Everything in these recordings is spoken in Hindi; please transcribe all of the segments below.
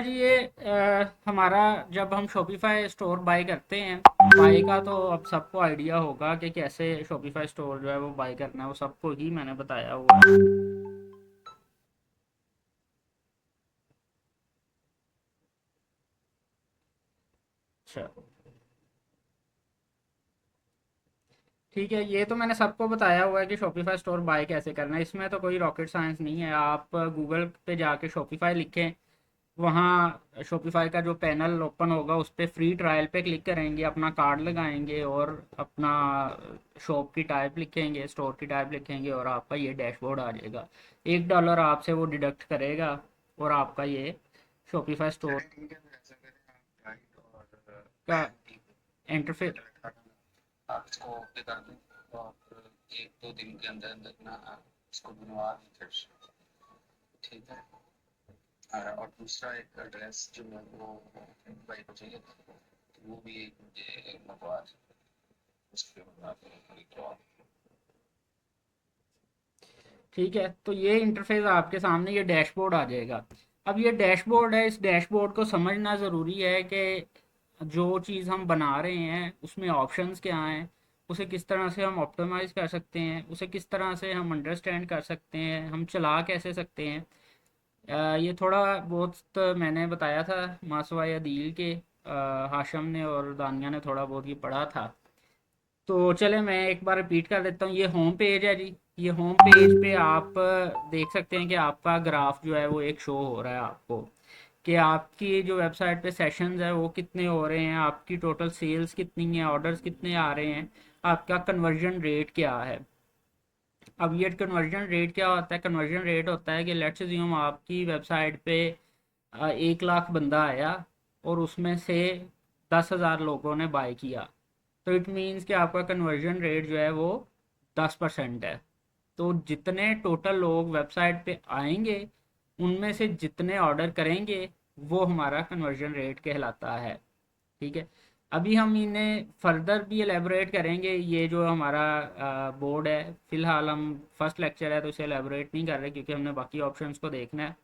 जी ये हमारा जब हम शॉपिफाई स्टोर बाय करते हैं बाय का तो अब सबको आइडिया होगा कि कैसे शॉपिफाई स्टोर जो है वो बाय करना है, वो सबको ही मैंने बताया हुआ है। अच्छा, ठीक है, ये तो मैंने सबको बताया हुआ है कि शॉपिफाई स्टोर बाय कैसे करना है। इसमें तो कोई रॉकेट साइंस नहीं है। आप गूगल पे जाके शॉपिफाई लिखें, वहाँ शॉपिफाई का जो पैनल ओपन होगा उस पर फ्री ट्रायल पे क्लिक करेंगे, अपना कार्ड लगाएंगे और अपना शॉप की टाइप लिखेंगे, स्टोर की टाइप लिखेंगे और आपका ये डैशबोर्ड आ जाएगा। $1 आपसे वो डिडक्ट करेगा और आपका ये शॉपिफाई स्टोर का इंटरफेस। आप इसको ओके कर दें और 1-2 दिन के अंदर अंदर ना आप इसको बनवा दें फिर से, ठीक है। और दूसरा एक एड्रेस जो है वो भाई को चाहिए था, तो वो भी मुझे मंगवा दें, उसके बाद तो ठीक है, तो ये इंटरफेस आपके सामने ये डैशबोर्ड आ जाएगा। अब ये डैशबोर्ड है, इस डैशबोर्ड को समझना ज़रूरी है कि जो चीज़ हम बना रहे हैं उसमें ऑप्शंस क्या हैं, उसे किस तरह से हम ऑप्टिमाइज़ कर सकते हैं, उसे किस तरह से हम अंडरस्टैंड कर सकते हैं, हम चला कैसे सकते हैं। ये थोड़ा बहुत तो मैंने बताया था मासवा या दील के, हाशम ने और दानिया ने थोड़ा बहुत ये पढ़ा था। तो चले मैं एक बार रिपीट कर देता हूँ। ये होम पेज है जी। ये होम पेज पे आप देख सकते हैं कि आपका ग्राफ जो है वो एक शो हो रहा है आपको, कि आपकी जो वेबसाइट पे सेशंस है वो कितने हो रहे हैं, आपकी टोटल सेल्स कितनी है, ऑर्डर्स कितने आ रहे हैं, आपका कन्वर्जन रेट क्या है। अब ये कन्वर्जन रेट क्या होता है? कन्वर्जन रेट होता है कि लेट्स अज्यूम आपकी वेबसाइट पे 1 लाख बंदा आया और उसमें से 10,000 लोगों ने बाय किया, तो इट मीन्स कि आपका कन्वर्जन रेट जो है वो 10% है। तो जितने टोटल लोग वेबसाइट पे आएंगे उनमें से जितने ऑर्डर करेंगे वो हमारा कन्वर्जन रेट कहलाता है। ठीक है, अभी हम इन्हें फर्दर भी एलेबोरेट करेंगे। ये जो हमारा बोर्ड है, फिलहाल हम फर्स्ट लेक्चर है तो इसे एलेबोरेट नहीं कर रहे क्योंकि हमने बाकी ऑप्शंस को देखना है।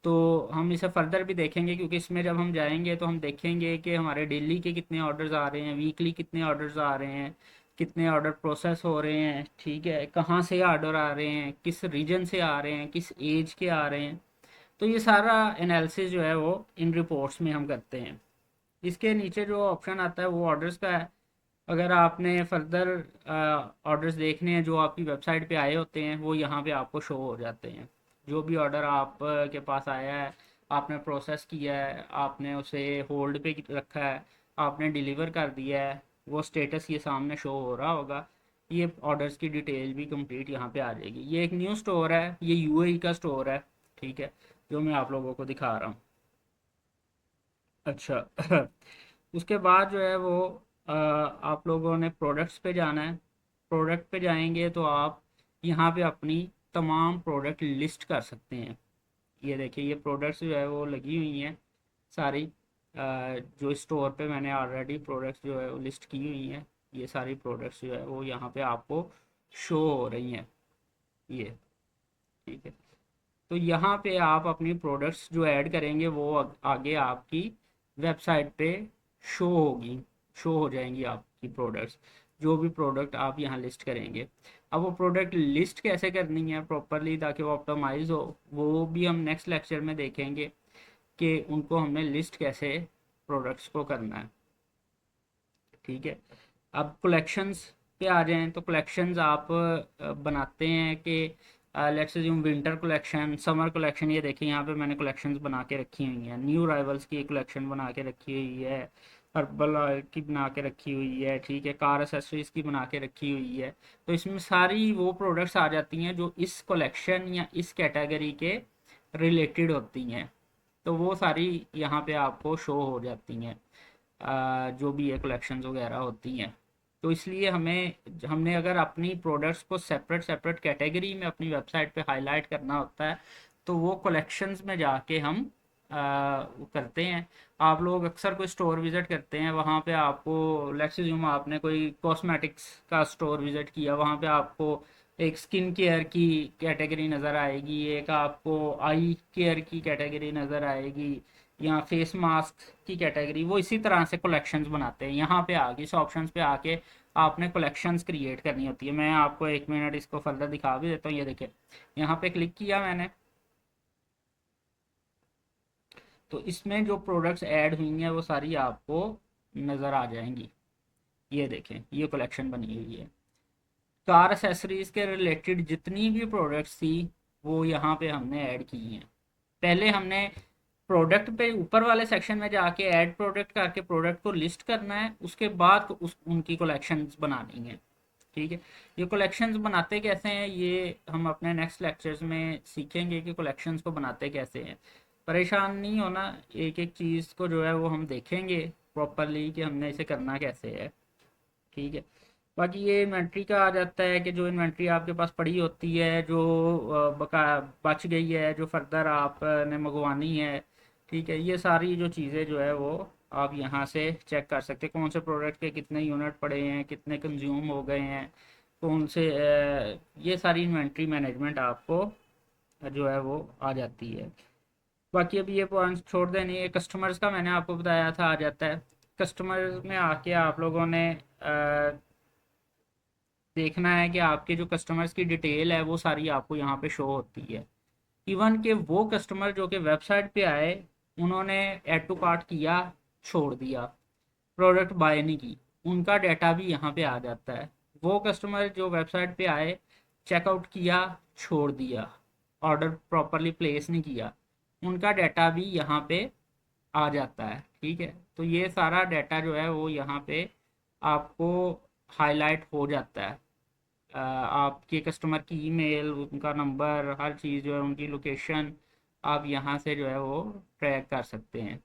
तो हम इसे फर्दर भी देखेंगे क्योंकि इसमें जब हम जाएंगे तो हम देखेंगे कि हमारे डेली के कितने ऑर्डर्स आ रहे हैं, वीकली कितने ऑर्डर्स आ रहे हैं, कितने ऑर्डर प्रोसेस हो रहे हैं, ठीक है, कहाँ से ऑर्डर आ रहे हैं, किस रीजन से आ रहे हैं, किस एज के आ रहे हैं। तो ये सारा एनालिसिस जो है वो इन रिपोर्ट्स में हम करते हैं। इसके नीचे जो ऑप्शन आता है वो ऑर्डर्स का है। अगर आपने फर्दर ऑर्डर्स देखने हैं जो आपकी वेबसाइट पे आए होते हैं वो यहाँ पे आपको शो हो जाते हैं। जो भी ऑर्डर आप के पास आया है, आपने प्रोसेस किया है, आपने उसे होल्ड पे रखा है, आपने डिलीवर कर दिया है, वो स्टेटस ये सामने शो हो रहा होगा। ये ऑर्डर्स की डिटेल भी कंप्लीट यहाँ पे आ जाएगी। ये एक न्यू स्टोर है, ये यूएई का स्टोर है, ठीक है, जो मैं आप लोगों को दिखा रहा हूँ। अच्छा उसके बाद जो है वो आप लोगों ने प्रोडक्ट्स पे जाना है। प्रोडक्ट पे जाएंगे तो आप यहाँ पे अपनी तमाम प्रोडक्ट लिस्ट कर सकते हैं। ये देखिए, ये प्रोडक्ट्स जो है वो लगी हुई हैं सारी, जो स्टोर पे मैंने ऑलरेडी प्रोडक्ट्स जो है वो लिस्ट की हुई हैं। ये सारी प्रोडक्ट्स जो है वो यहाँ पे आपको शो हो रही हैं। ये ठीक है, तो यहाँ पे आप अपनी प्रोडक्ट्स जो ऐड करेंगे वो आगे आपकी वेबसाइट पे शो होगी, शो हो जाएंगी आपकी प्रोडक्ट्स, जो भी प्रोडक्ट आप यहाँ लिस्ट करेंगे। अब वो प्रोडक्ट लिस्ट कैसे करनी है प्रॉपरली ताकि वो ऑप्टिमाइज हो, वो भी हम नेक्स्ट लेक्चर में देखेंगे कि उनको हमने लिस्ट कैसे प्रोडक्ट्स को करना है। ठीक है, अब कलेक्शंस पे आ जाएं तो कलेक्शंस आप बनाते हैं कि let's assume winter collection, summer collection. ये देखिए यहाँ पे मैंने कलेक्शंस बना के रखी हुई हैं। न्यू राइवल्स की कलेक्शन बना के रखी हुई है, हर्बल ऑयल की बना के रखी हुई है, ठीक है, कार एसेसरीज की बना के रखी हुई है। तो इसमें सारी वो प्रोडक्ट्स आ जाती हैं जो इस कलेक्शन या इस कैटेगरी के रिलेटेड होती हैं। तो वो सारी यहाँ पे आपको शो हो जाती हैं, जो भी ये कलेक्शंस वगैरह होती हैं। तो इसलिए हमने अगर अपनी प्रोडक्ट्स को सेपरेट सेपरेट कैटेगरी में अपनी वेबसाइट पे हाईलाइट करना होता है तो वो कलेक्शंस में जाके हम वो करते हैं। आप लोग अक्सर कोई स्टोर विज़िट करते हैं, वहाँ पे आपको लेट्स अज्यूम आपने कोई कॉस्मेटिक्स का स्टोर विज़िट किया, वहाँ पे आपको एक स्किन केयर की कैटेगरी नज़र आएगी, एक आपको आई केयर की कैटेगरी नज़र आएगी, या फेस मास्क की कैटेगरी, वो इसी तरह से कलेक्शंस बनाते हैं। यहाँ पे आके इस ऑप्शंस पे आके आपने कलेक्शंस क्रिएट करनी होती है। मैं आपको एक मिनट इसको फर्दर दिखा भी देता हूँ। ये देखिए, यहाँ पे क्लिक किया मैंने, तो इसमें जो प्रोडक्ट्स ऐड हुई हैं वो सारी आपको नज़र आ जाएंगी। ये देखें, ये कलेक्शन बनी हुई है। कार एसेसरीज के रिलेटेड जितनी भी प्रोडक्ट्स थी वो यहाँ पे हमने ऐड की हैं। पहले हमने प्रोडक्ट पे ऊपर वाले सेक्शन में जाके ऐड प्रोडक्ट करके प्रोडक्ट को लिस्ट करना है, उसके बाद उनकी कलेक्शंस बनानी है। ठीक है, ये कलेक्शंस बनाते कैसे हैं ये हम अपने नेक्स्ट लेक्चर्स में सीखेंगे कि कलेक्शंस को बनाते कैसे हैं। परेशान नहीं होना, एक एक चीज़ को जो है वो हम देखेंगे प्रॉपरली कि हमने इसे करना कैसे है। ठीक है, बाकी ये इन्वेंट्री का आ जाता है कि जो इन्वेंट्री आपके पास पड़ी होती है, जो बका बच गई है, जो फर्दर आपने मंगवानी है। ठीक है, ये सारी जो चीज़ें जो है वो आप यहाँ से चेक कर सकते हैं, कौन से प्रोडक्ट के कितने यूनिट पड़े हैं, कितने कंज्यूम हो गए हैं, कौन से ये सारी इन्वेंट्री मैनेजमेंट आपको जो है वो आ जाती है। बाकी अभी ये पॉइंट्स छोड़ देनी है। कस्टमर्स का मैंने आपको बताया था, आ जाता है। कस्टमर्स में आके आप लोगों ने देखना है कि आपके जो कस्टमर्स की डिटेल है वो सारी आपको यहाँ पे शो होती है। इवन कि वो कस्टमर जो कि वेबसाइट पे आए, उन्होंने ऐड टू कार्ट किया, छोड़ दिया, प्रोडक्ट बाय नहीं की, उनका डाटा भी यहाँ पे आ जाता है। वो कस्टमर जो वेबसाइट पे आए, चेकआउट किया, छोड़ दिया, ऑर्डर प्रॉपरली प्लेस नहीं किया, उनका डाटा भी यहाँ पे आ जाता है। ठीक है, तो ये सारा डाटा जो है वो यहाँ पे आपको हाईलाइट हो जाता है। आपके कस्टमर की ईमेल, उनका नंबर, हर चीज़ जो है, उनकी लोकेशन, आप यहाँ से जो है वो ट्रैक कर सकते हैं।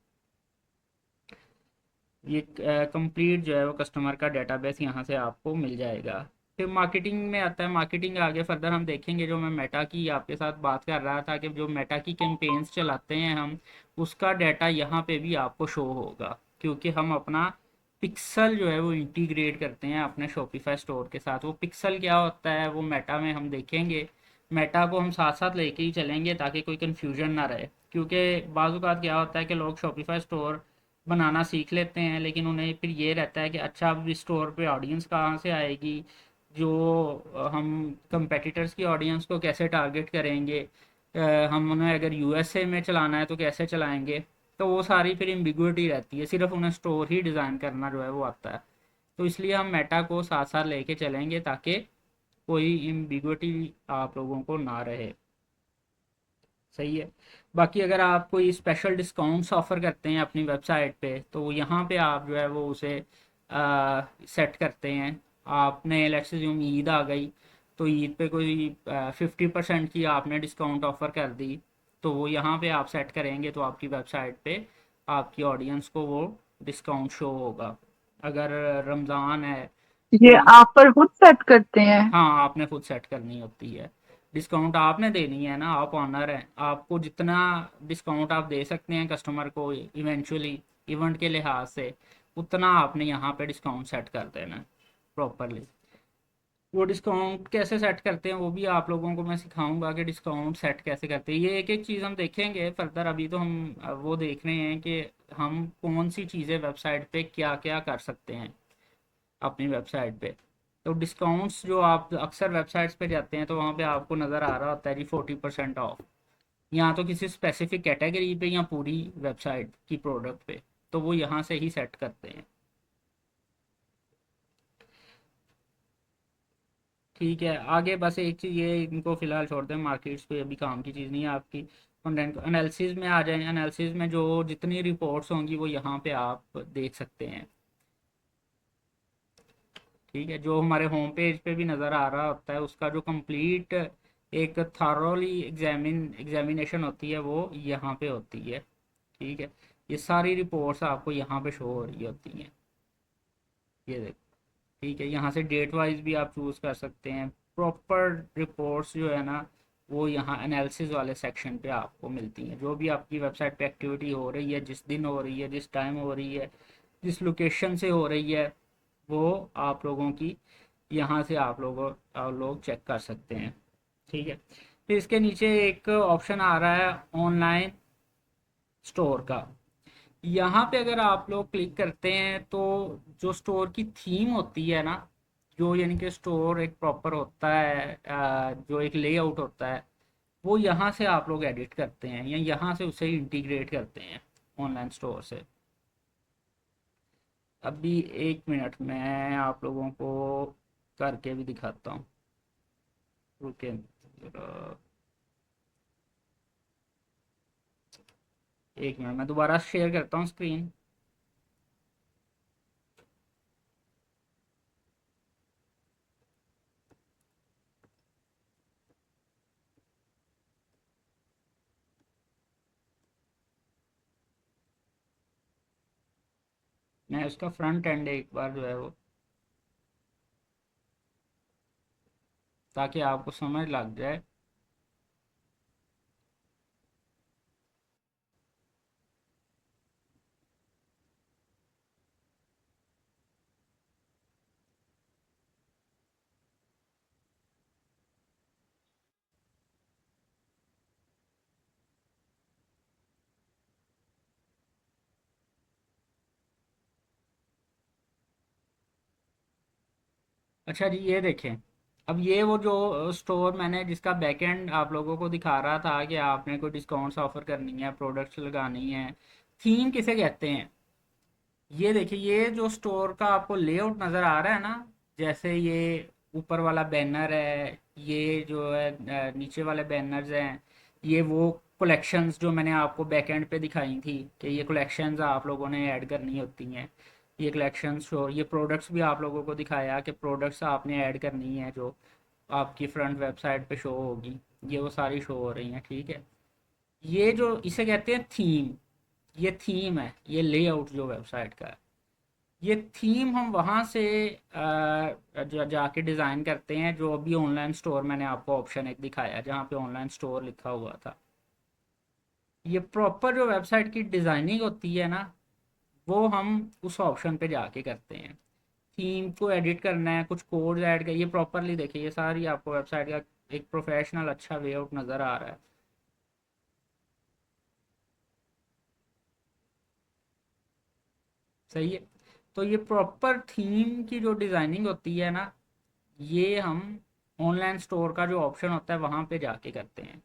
ये कंप्लीट जो है वो कस्टमर का डेटाबेस यहाँ से आपको मिल जाएगा। फिर मार्केटिंग में आता है। मार्केटिंग आगे फर्दर हम देखेंगे। जो मैं मेटा की आपके साथ बात कर रहा था कि जो मेटा की कैंपेन्स चलाते हैं हम, उसका डाटा यहाँ पे भी आपको शो होगा, क्योंकि हम अपना पिक्सल जो है वो इंटीग्रेट करते हैं अपने शॉपिफाई स्टोर के साथ। वो पिक्सल क्या होता है वो मेटा में हम देखेंगे। मेटा को हम साथ साथ लेके ही चलेंगे ताकि कोई कन्फ्यूजन ना रहे, क्योंकि बाज़ क्या होता है कि लोग शॉपिफाई स्टोर बनाना सीख लेते हैं, लेकिन उन्हें फिर ये रहता है कि अच्छा अब इस स्टोर पे ऑडियंस कहाँ से आएगी, जो हम कंपेटिटर्स की ऑडियंस को कैसे टारगेट करेंगे, हम उन्हें अगर यूएसए में चलाना है तो कैसे चलाएंगे। तो वो सारी फिर एम्बिगुइटी रहती है, सिर्फ उन्हें स्टोर ही डिज़ाइन करना जो है वो आता है। तो इसलिए हम मेटा को साथ साथ लेके चलेंगे ताकि कोई एम्बिगुइटी आप लोगों को ना रहे। सही है। बाकी अगर आप कोई स्पेशल डिस्काउंट्स ऑफर करते हैं अपनी वेबसाइट पे, तो यहाँ पे आप जो है वो उसे सेट करते हैं। आपने लेट्स अज्यूम ईद आ गई, तो ईद पे कोई 50% की आपने डिस्काउंट ऑफर कर दी, तो वो यहाँ पे आप सेट करेंगे तो आपकी वेबसाइट पे आपकी ऑडियंस को वो डिस्काउंट शो होगा। अगर रमज़ान है ये तो आप पर खुद सेट करते हैं? हाँ, आपने खुद सेट करनी होती है। डिस्काउंट आपने देनी है ना, आप ऑनर हैं, आपको जितना डिस्काउंट आप दे सकते हैं कस्टमर को इवेंचुअली इवेंट के लिहाज से, उतना आपने यहाँ पे डिस्काउंट सेट कर देना है प्रॉपरली। वो डिस्काउंट कैसे सेट करते हैं वो भी आप लोगों को मैं सिखाऊंगा कि डिस्काउंट सेट कैसे करते हैं। ये एक एक चीज़ हम देखेंगे फर्दर। अभी तो हम वो देख रहे हैं कि हम कौन सी चीज़ें वेबसाइट पे क्या क्या कर सकते हैं अपनी वेबसाइट पे। तो डिस्काउंट्स जो आप अक्सर वेबसाइट्स पे जाते हैं तो वहाँ पे आपको नज़र आ रहा होता है जी 40% ऑफ, या तो किसी स्पेसिफिक कैटेगरी पे या पूरी वेबसाइट की प्रोडक्ट पे, तो वो यहाँ से ही सेट करते हैं। ठीक है, आगे बस एक चीज़ ये, इनको फिलहाल छोड़ दें, मार्केट्स पे अभी काम की चीज़ नहीं है आपकी। कंटेंट एनालिसिस में आ जाए। एनालिसिस में जो जितनी रिपोर्ट्स होंगी वो यहाँ पे आप देख सकते हैं। ठीक है, जो हमारे होम पेज पे भी नज़र आ रहा होता है, उसका जो कंप्लीट एक थारोली एग्जामिनेशन होती है वो यहाँ पे होती है। ठीक है, ये सारी रिपोर्ट्स आपको यहाँ पे शो हो रही होती हैं। ये देखो, ठीक है, यहाँ से डेट वाइज भी आप चूज़ कर सकते हैं। प्रॉपर रिपोर्ट्स जो है ना वो यहाँ एनालिसिस वाले सेक्शन पे आपको मिलती हैं। जो भी आपकी वेबसाइट पे एक्टिविटी हो रही है, जिस दिन हो रही है, जिस टाइम हो रही है, जिस लोकेशन से हो रही है, वो आप लोगों की यहाँ से आप लोग चेक कर सकते हैं। ठीक है, फिर इसके नीचे एक ऑप्शन आ रहा है ऑनलाइन स्टोर का। यहाँ पे अगर आप लोग क्लिक करते हैं तो जो स्टोर की थीम होती है ना, जो यानी कि स्टोर एक प्रॉपर होता है, जो एक लेआउट होता है, वो यहाँ से आप लोग एडिट करते हैं या यहाँ से उसे इंटीग्रेट करते हैं ऑनलाइन स्टोर से। अभी एक मिनट मैं आप लोगों को करके भी दिखाता हूँ, रुके जरा, एक मिनट मैं दोबारा शेयर करता हूँ स्क्रीन। मैं उसका फ्रंट एंड एक बार जो है वो, ताकि आपको समझ लग जाए। अच्छा जी, ये देखें। अब ये वो जो स्टोर मैंने जिसका बैकएंड आप लोगों को दिखा रहा था कि आपने कोई डिस्काउंट्स ऑफर करनी है, प्रोडक्ट्स लगानी है, थीम किसे कहते हैं? ये देखिए, ये जो स्टोर का आपको लेआउट नज़र आ रहा है ना, जैसे ये ऊपर वाला बैनर है, ये जो है नीचे वाले बैनर्स हैं, ये वो कलेक्शंस जो मैंने आपको बैकएंड पे दिखाई थी कि ये कलेक्शंस आप लोगों ने ऐड करनी होती हैं, ये कलेक्शंस शो, ये प्रोडक्ट्स भी आप लोगों को दिखाया कि प्रोडक्ट्स आपने ऐड करनी है जो आपकी फ्रंट वेबसाइट पे शो होगी, ये वो सारी शो हो रही हैं, ठीक है। ये जो इसे कहते हैं थीम, ये थीम है, ये लेआउट जो वेबसाइट का है, ये थीम हम वहाँ से जाके डिज़ाइन करते हैं। जो अभी ऑनलाइन स्टोर मैंने आपको ऑप्शन एक दिखाया जहाँ पे ऑनलाइन स्टोर लिखा हुआ था, ये प्रॉपर जो वेबसाइट की डिज़ाइनिंग होती है ना, वो हम उस ऑप्शन पे जाके करते हैं। थीम को एडिट करना है, कुछ कोड ऐड कर, ये प्रॉपरली देखिए, ये सारी आपको वेबसाइट का एक प्रोफेशनल अच्छा लेआउट नज़र आ रहा है। सही है। तो ये प्रॉपर थीम की जो डिज़ाइनिंग होती है ना, ये हम ऑनलाइन स्टोर का जो ऑप्शन होता है वहाँ पे जाके करते हैं।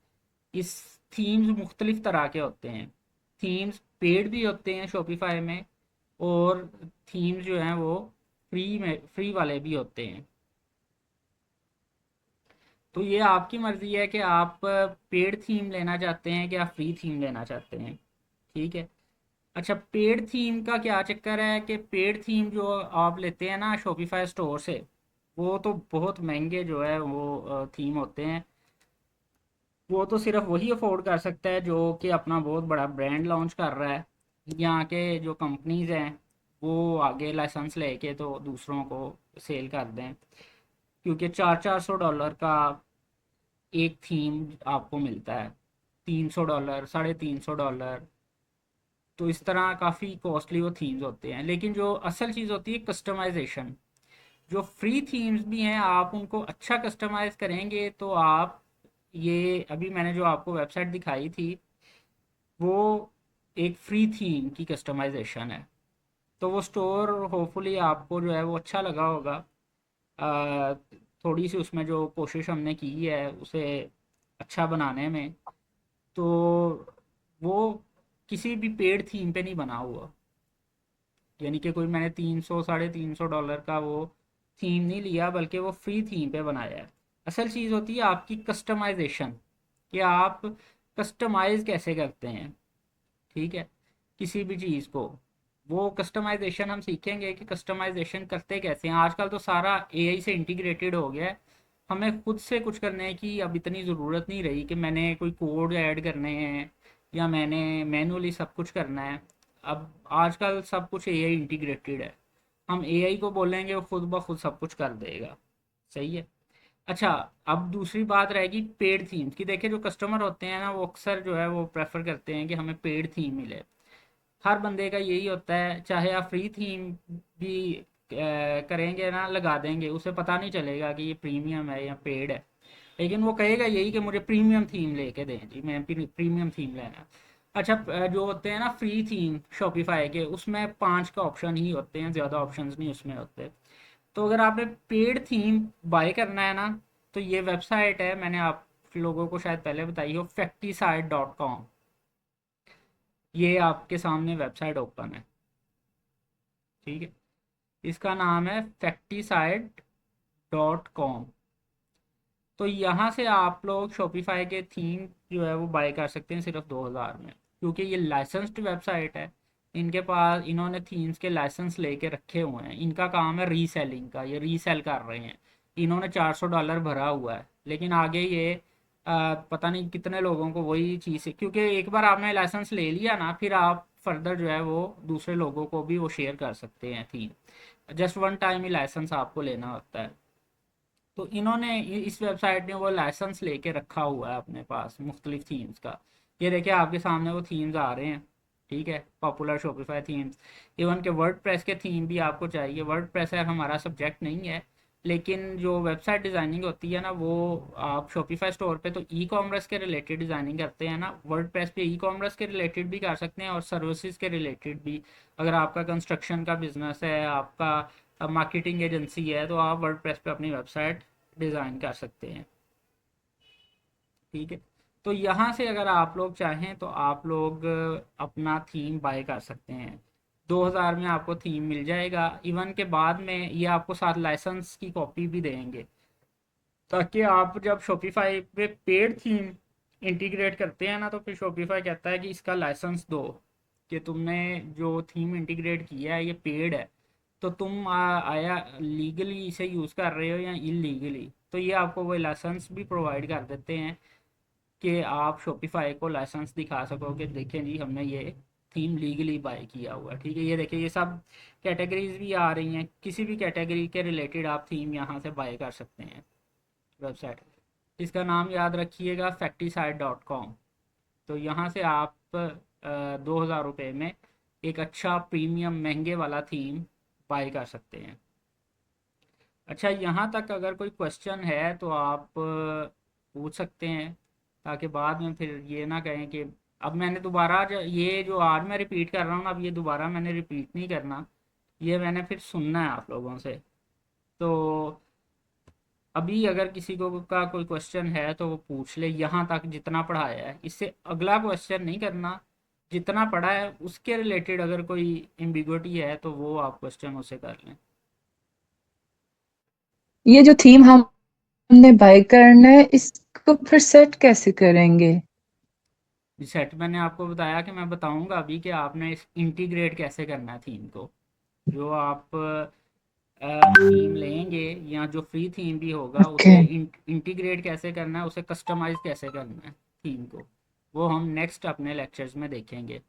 इस थीम्स मुख्तलिफ तरह के होते हैं। थीम्स पेड भी होते हैं शॉपिफाई में, और थीम्स जो हैं वो फ्री वाले भी होते हैं। तो ये आपकी मर्ज़ी है कि आप पेड थीम लेना चाहते हैं कि आप फ्री थीम लेना चाहते हैं, ठीक है। अच्छा, पेड थीम का क्या चक्कर है कि पेड थीम जो आप लेते हैं ना शॉपिफाई स्टोर से, वो तो बहुत महंगे जो है वो थीम होते हैं। वो तो सिर्फ वही अफोर्ड कर सकता है जो कि अपना बहुत बड़ा ब्रांड लॉन्च कर रहा है। यहाँ के जो कंपनीज हैं वो आगे लाइसेंस लेके तो दूसरों को सेल कर दें, क्योंकि 400-400 डॉलर का एक थीम आपको मिलता है, $300, $350। तो इस तरह काफ़ी कॉस्टली वो थीम्स होते हैं। लेकिन जो असल चीज़ होती है कस्टमाइजेशन, जो फ्री थीम्स भी हैं आप उनको अच्छा कस्टमाइज करेंगे तो आप, ये अभी मैंने जो आपको वेबसाइट दिखाई थी वो एक फ्री थीम की कस्टमाइजेशन है। तो वो स्टोर होपफुली आपको जो है वो अच्छा लगा होगा। अ, थोड़ी सी उसमें जो कोशिश हमने की है उसे अच्छा बनाने में, तो वो किसी भी पेड थीम पे नहीं बना हुआ। यानी कि कोई मैंने 300-350 डॉलर का वो थीम नहीं लिया, बल्कि वो फ्री थीम पे बनाया है। असल चीज़ होती है आपकी कस्टमाइजेशन, कि आप कस्टमाइज कैसे करते हैं, ठीक है, किसी भी चीज़ को। वो कस्टमाइजेशन हम सीखेंगे कि कस्टमाइजेशन करते कैसे हैं। आजकल तो सारा एआई से इंटीग्रेटेड हो गया है, हमें खुद से कुछ करने की अब इतनी ज़रूरत नहीं रही कि मैंने कोई कोड ऐड करने हैं या मैंने मैनुअली सब कुछ करना है। अब आजकल सब कुछ एआई इंटीग्रेटेड है, हम एआई को बोलेंगे वो खुद ब खुद सब कुछ कर देगा। सही है। अच्छा, अब दूसरी बात रहेगी पेड थीम्स की। देखिए, जो कस्टमर होते हैं ना वो अक्सर जो है वो प्रेफर करते हैं कि हमें पेड थीम मिले। हर बंदे का यही होता है, चाहे आप फ्री थीम भी करेंगे ना, लगा देंगे, उसे पता नहीं चलेगा कि ये प्रीमियम है या पेड है, लेकिन वो कहेगा यही कि मुझे प्रीमियम थीम लेके दें जी, मैं प्रीमियम थीम लेना है। अच्छा, जो होते हैं ना फ्री थीम शॉपिफाई के, उसमें 5 का ऑप्शन ही होते हैं, ज़्यादा ऑप्शंस नहीं उसमें होते। तो अगर आपने पेड थीम बाय करना है ना, तो ये वेबसाइट है, मैंने आप लोगों को शायद पहले बताई हो, facticide.com। ये आपके सामने वेबसाइट ओपन है, ठीक है। इसका नाम है facticide.com। तो यहाँ से आप लोग शॉपिफाई के थीम जो है वो बाय कर सकते हैं सिर्फ 2000 में, क्योंकि ये लाइसेंस्ड वेबसाइट है। इनके पास इन्होंने थीम्स के लाइसेंस लेके रखे हुए हैं, इनका काम है रीसेलिंग का, ये रीसेल कर रहे हैं। इन्होंने $400 भरा हुआ है, लेकिन आगे ये पता नहीं कितने लोगों को वही चीज़, क्योंकि एक बार आपने लाइसेंस ले लिया ना, फिर आप फर्दर जो है वो दूसरे लोगों को भी वो शेयर कर सकते हैं थीम। जस्ट वन टाइम ही लाइसेंस आपको लेना होता है। तो इन्होंने इस वेबसाइट ने वो लाइसेंस लेके रखा हुआ है अपने पास मुख्तलिफ थीम्स का। ये देखिए आपके सामने वो थीम्स आ रहे हैं, ठीक है, पॉपुलर शॉपिफाई थीम्स। इवन के वर्ड प्रेस के थीम भी आपको चाहिए। वर्ड प्रेस है हमारा सब्जेक्ट नहीं है, लेकिन जो वेबसाइट डिज़ाइनिंग होती है ना, वो आप शॉपिफाई स्टोर पे तो ई कॉमर्स के रिलेटेड डिज़ाइनिंग करते हैं ना, वर्ड प्रेस पे ई कॉमर्स के रिलेटेड भी कर सकते हैं और सर्विसेज के रिलेटेड भी। अगर आपका कंस्ट्रक्शन का बिजनेस है, आपका मार्केटिंग एजेंसी है, तो आप वर्ड प्रेस पे अपनी वेबसाइट डिज़ाइन कर सकते हैं, ठीक है। तो यहाँ से अगर आप लोग चाहें तो आप लोग अपना थीम बाय कर सकते हैं। 2000 में आपको थीम मिल जाएगा। इवन के बाद में ये आपको साथ लाइसेंस की कॉपी भी देंगे, ताकि आप जब शॉपिफाई पे पेड थीम इंटीग्रेट करते हैं ना, तो फिर शॉपिफाई कहता है कि इसका लाइसेंस दो, कि तुमने जो थीम इंटीग्रेट किया है ये पेड है, तो तुम आया लीगली इसे यूज़ कर रहे हो या इलीगली। तो ये आपको वो लाइसेंस भी प्रोवाइड कर देते हैं कि आप शॉपिफाई को लाइसेंस दिखा सको कि देखें जी हमने ये थीम लीगली बाय किया हुआ है, ठीक है। ये देखिए ये सब कैटेगरीज भी आ रही हैं, किसी भी कैटेगरी के रिलेटेड आप थीम यहाँ से बाय कर सकते हैं वेबसाइट। इसका नाम याद रखिएगा, facticide.com। तो यहाँ से आप 2000 रुपये में एक अच्छा प्रीमियम महंगे वाला थीम बाय कर सकते हैं। अच्छा, यहाँ तक अगर कोई क्वेश्चन है तो आप पूछ सकते हैं, ताकि बाद में फिर ये ना कहें कि अब मैंने दोबारा ये जो आज मैं रिपीट कर रहा हूँ ना, अब ये दोबारा मैंने रिपीट नहीं करना, ये मैंने फिर सुनना है आप लोगों से। तो अभी अगर किसी को का कोई क्वेश्चन है तो वो पूछ ले, यहाँ तक जितना पढ़ाया है, इससे अगला क्वेश्चन नहीं करना। जितना पढ़ा है उसके रिलेटेड अगर कोई एम्बिग्विटी है तो वो आप क्वेश्चन उसे कर लें। ये जो थीम हमने बाय करना है, इसको फिर सेट कैसे करेंगे? सेट मैंने आपको बताया कि मैं बताऊंगा अभी कि आपने इस इंटीग्रेट कैसे करना है थीम को। जो आप थीम लेंगे या जो फ्री थीम भी होगा ओके। उसे इंटीग्रेट कैसे करना है, उसे कस्टमाइज कैसे करना है थीम को, वो हम नेक्स्ट अपने लेक्चर्स में देखेंगे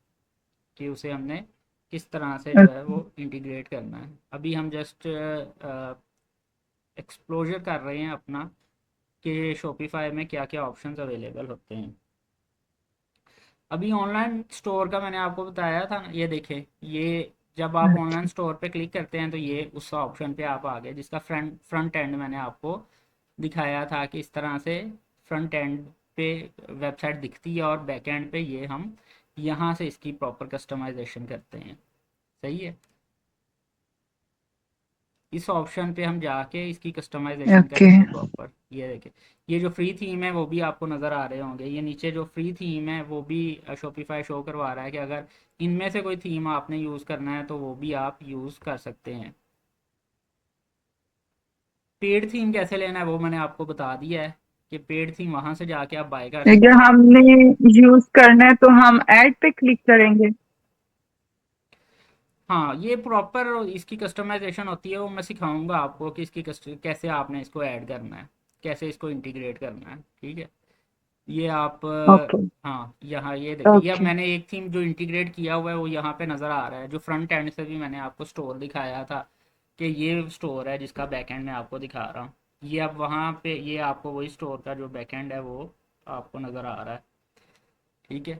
कि उसे हमने किस तरह से जो है वो इंटीग्रेट करना है। अभी हम जस्ट एक्सप्लोजर कर रहे हैं अपना कि शॉपिफाई में क्या क्या ऑप्शंस अवेलेबल होते हैं। अभी ऑनलाइन स्टोर का मैंने आपको बताया था ना, ये देखें, ये जब आप ऑनलाइन स्टोर पे क्लिक करते हैं तो ये उस ऑप्शन पे आप आ गए जिसका फ्रंट एंड मैंने आपको दिखाया था कि इस तरह से फ्रंट एंड पे वेबसाइट दिखती है और बैक एंड पे ये हम यहाँ से इसकी प्रॉपर कस्टमाइजेशन करते हैं, सही है। इस ऑप्शन पे हम जाके इसकी कस्टमाइजेशन ओके। करेंगे प्रॉपर। ये देखिए, ये जो फ्री थीम है वो भी आपको नज़र आ रहे होंगे, ये नीचे जो फ्री थीम है वो भी शॉपिफाई शो करवा रहा है कि अगर इनमें से कोई थीम आपने यूज़ करना है तो वो भी आप यूज़ कर सकते हैं। पेड थीम कैसे लेना है वो मैंने आपको बता दिया है कि पेड थीम वहाँ से जाके आप बाय कर अगर सकते हैं। हमने यूज करना है तो हम ऐड पे क्लिक करेंगे। हाँ, ये प्रॉपर इसकी कस्टमाइजेशन होती है, वो मैं सिखाऊंगा आपको कि इसकी कैसे आपने इसको ऐड करना है, कैसे इसको इंटीग्रेट करना है, ठीक है। ये आप ओके। हाँ, यहाँ ये देखिए, ये अब ओके। मैंने एक थीम जो इंटीग्रेट किया हुआ है वो यहाँ पे नज़र आ रहा है। जो फ्रंट एंड से भी मैंने आपको स्टोर दिखाया था कि ये स्टोर है जिसका बैक एंड मैं आपको दिखा रहा हूँ, ये अब वहाँ पे ये आपको वही स्टोर का जो बैक एंड है वो आपको नज़र आ रहा है, ठीक है।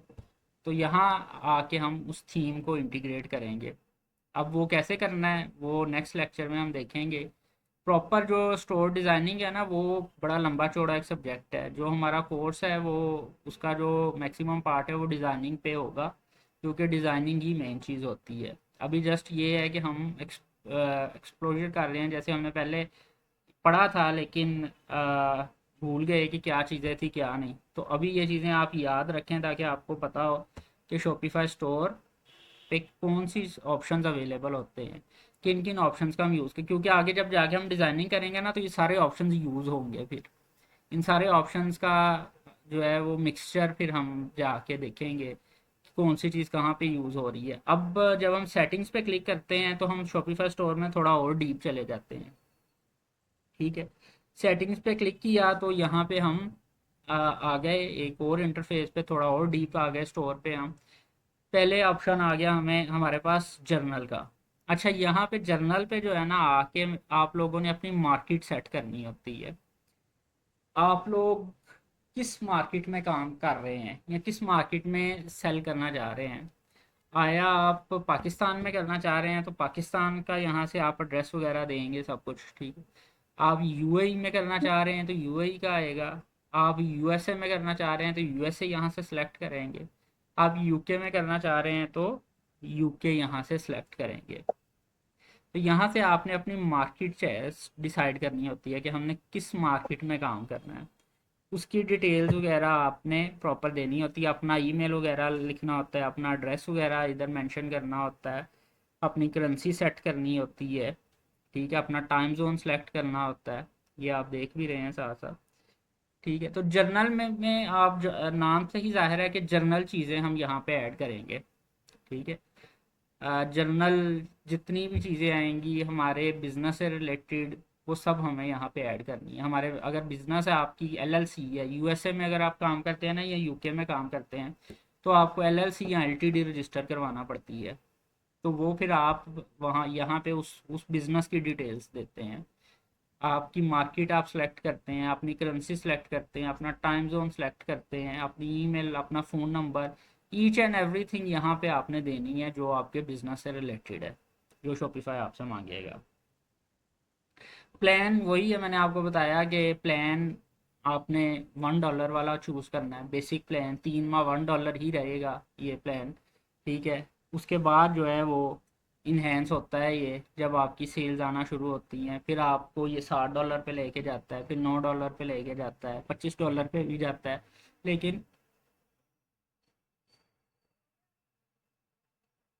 तो यहाँ आके हम उस थीम को इंटीग्रेट करेंगे। अब वो कैसे करना है वो नेक्स्ट लेक्चर में हम देखेंगे। प्रॉपर जो स्टोर डिज़ाइनिंग है ना, वो बड़ा लंबा चौड़ा एक सब्जेक्ट है। जो हमारा कोर्स है वो, उसका जो मैक्सिमम पार्ट है वो डिज़ाइनिंग पे होगा, क्योंकि डिज़ाइनिंग ही मेन चीज़ होती है। अभी जस्ट ये है कि हम एक्सप्लोजर कर रहे हैं, जैसे हमने पहले पढ़ा था लेकिन भूल गए कि क्या चीज़ें थी क्या नहीं। तो अभी ये चीज़ें आप याद रखें ताकि आपको पता हो कि शॉपिफाई स्टोर पे कौन सी ऑप्शंस अवेलेबल होते हैं, किन किन ऑप्शंस का हम यूज़ करें, क्योंकि आगे जब जाके हम डिज़ाइनिंग करेंगे ना तो ये सारे ऑप्शंस यूज़ होंगे। फिर इन सारे ऑप्शंस का जो है वो मिक्सचर फिर हम जाके देखेंगे कि कौन सी चीज़ कहाँ पे यूज़ हो रही है। अब जब हम सेटिंग्स पे क्लिक करते हैं तो हम शॉपिफाई स्टोर में थोड़ा और डीप चले जाते हैं। ठीक है, सेटिंग्स पे क्लिक किया तो यहाँ पे हम आ गए एक और इंटरफेस पे, थोड़ा और डीप आ गए स्टोर पे हम। पहले ऑप्शन आ गया हमें हमारे पास जर्नल का। अच्छा, यहाँ पे जर्नल पे जो है ना आके आप लोगों ने अपनी मार्केट सेट करनी होती है। आप लोग किस मार्केट में काम कर रहे हैं या किस मार्केट में सेल करना चाह रहे हैं। आया आप पाकिस्तान में करना चाह रहे हैं तो पाकिस्तान का यहाँ से आप एड्रेस वगैरह देंगे सब कुछ, ठीक है। आप यूएई में करना चाह रहे हैं तो यूएई का आएगा। आप यूएसए में करना चाह रहे हैं तो यूएसए यहाँ से सिलेक्ट करेंगे। आप यूके में करना चाह रहे हैं तो यूके यहाँ से सिलेक्ट करेंगे। तो यहाँ से आपने अपनी मार्केट चॉइस डिसाइड करनी होती है कि हमने किस मार्केट में काम करना है। उसकी डिटेल्स वगैरह आपने प्रॉपर देनी होती है, अपना ईमेल वगैरह लिखना होता है, अपना एड्रेस वगैरह इधर मेंशन करना होता है, अपनी करेंसी सेट करनी होती है, ठीक है, अपना टाइम जोन सेलेक्ट करना होता है। ये आप देख भी रहे हैं साथ साथ। ठीक है, तो जर्नल में आप नाम से ही जाहिर है कि जर्नल चीज़ें हम यहाँ पे ऐड करेंगे। ठीक है, जर्नल जितनी भी चीज़ें आएंगी हमारे बिजनेस से रिलेटेड वो सब हमें यहाँ पे ऐड करनी है। हमारे अगर बिजनेस है, आपकी एलएलसी है, यूएसए में अगर आप काम करते हैं ना या यूके में काम करते हैं, तो आपको एलएलसी या एलटीडी रजिस्टर करवाना पड़ती है। तो वो फिर आप वहाँ यहाँ पे उस बिज़नेस की डिटेल्स देते हैं। आपकी मार्केट आप सेलेक्ट करते हैं, अपनी करेंसी सेलेक्ट करते हैं, अपना टाइम जोन सेलेक्ट करते हैं, अपनी ईमेल, अपना phone number, each and everything यहाँ पे आपने देनी है जो आपके बिजनेस से रिलेटेड है, जो शॉपिफाई आपसे मांगेगा। प्लान वही है, मैंने आपको बताया कि प्लान आपने $1 वाला चूज़ करना है। बेसिक प्लान 3 माह $1 ही रहेगा ये प्लान। ठीक है, उसके बाद जो है वो इन्हेंस होता है ये जब आपकी सेल्स आना शुरू होती हैं, फिर आपको ये $60 पे लेके जाता है, फिर $9 पे लेके जाता है, $25 पे भी जाता है। लेकिन